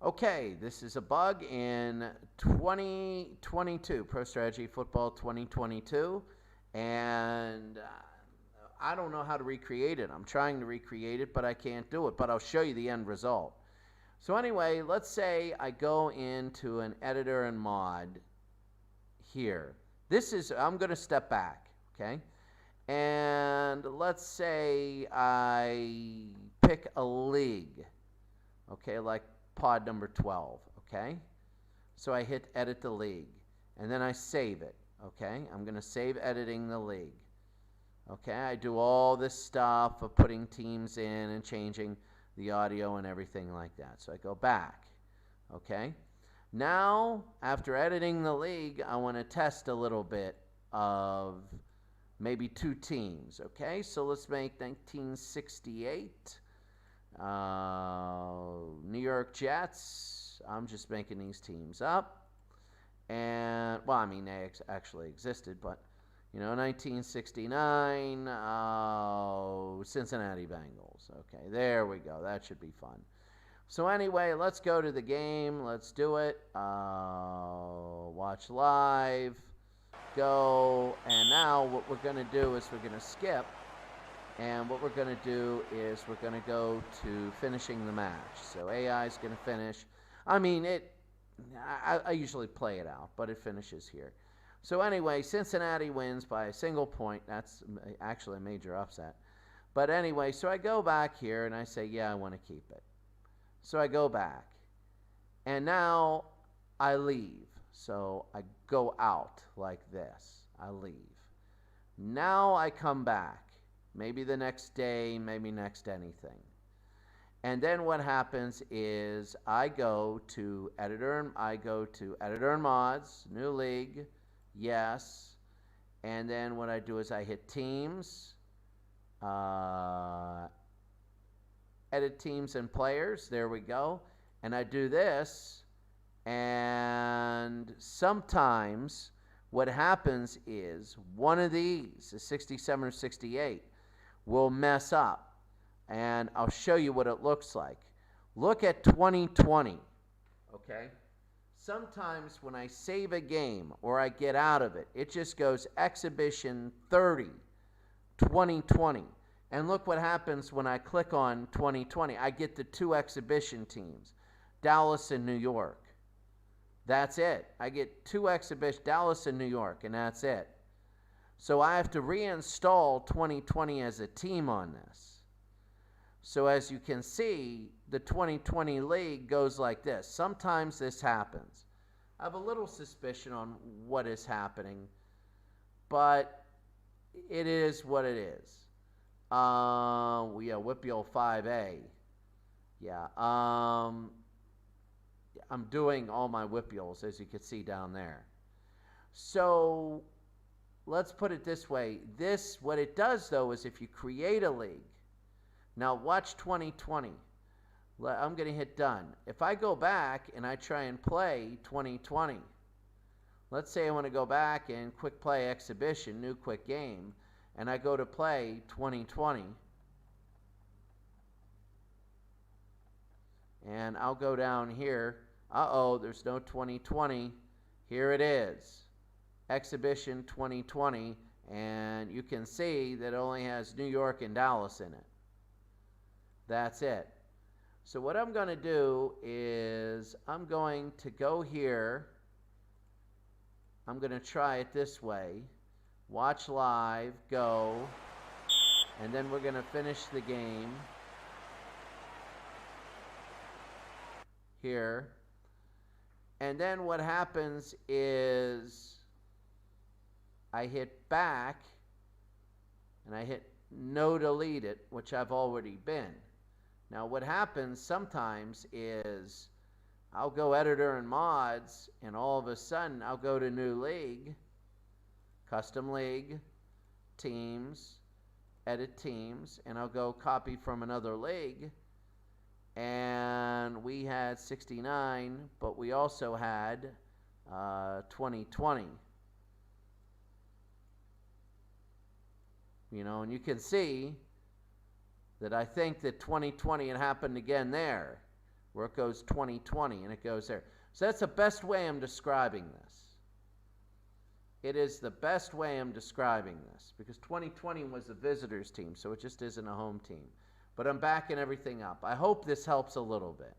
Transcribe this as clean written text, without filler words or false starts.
Okay, this is a bug in 2022, Pro Strategy Football 2022, and I don't know how to recreate it. I'm trying to recreate it, but I can't do it, but I'll show you the end result. So anyway, let's say I go into an editor and mod here. I'm going to step back, okay? And let's say I pick a league, okay, like pod number 12, okay? So I hit edit the league, and then I save it, okay? I'm going to save editing the league. Okay, I do all this stuff of putting teams in and changing the audio and everything like that. So I go back, okay? Now, after editing the league, I want to test a little bit of maybe two teams, okay? So let's make 1968 New York Jets. I'm just making these teams up. And, well, I mean, they actually existed, but, 1969 Cincinnati Bengals. Okay, there we go. That should be fun. So anyway, let's go to the game. Let's do it. Watch live. Go. And now what we're going to do is we're going to skip. And what we're going to do is we're going to go to finishing the match. So AI is going to finish. I mean, I usually play it out, but it finishes here. So anyway, Cincinnati wins by a single point. That's actually a major upset. But anyway, so I go back here and I say, yeah, I want to keep it. So I go back. And now I leave. So I go out like this. I leave. Now I come back. Maybe the next day, maybe next anything. And then what happens is I go to editor and mods, new league, yes. And then what I do is I hit teams, edit teams and players, there we go. And I do this, and sometimes what happens is one of these, the 67 or 68, will mess up. And I'll show you what it looks like. Look at 2020, okay? Sometimes when I save a game or I get out of it, it just goes exhibition 30, 2020. And look what happens when I click on 2020. I get the two exhibition teams, Dallas and New York. That's it. I get two exhibition, Dallas and New York, and that's it. So I have to reinstall 2020 as a team on this. So as you can see, the 2020 league goes like this. Sometimes this happens. I have a little suspicion on what is happening, but it is what it is. WPIAL 5A. Yeah. I'm doing all my WPIALs, as you can see down there. So let's put it this way. What it does, though, is if you create a league, now watch 2020. I'm going to hit done. If I go back and I try and play 2020, let's say I want to go back and quick play exhibition, new quick game, and I go to play 2020, and I'll go down here. Uh-oh, there's no 2020. Here it is, exhibition 2020, and you can see that it only has New York and Dallas in it. That's it. So what I'm going to do is I'm going to go here. I'm going to try it this way. Watch live, go, and then we're going to finish the game here. And then what happens is I hit back and I hit no delete it, which I've already been. Now what happens sometimes is I'll go editor and mods, and all of a sudden I'll go to new league, custom league, teams, edit teams, and I'll go copy from another league. And we had 69, but we also had 2020. And you can see that I think that 2020 had happened again there, where it goes 2020 and it goes there. So that's the best way I'm describing this. It is the best way I'm describing this because 2020 was a visitors team, so it just isn't a home team. But I'm backing everything up. I hope this helps a little bit.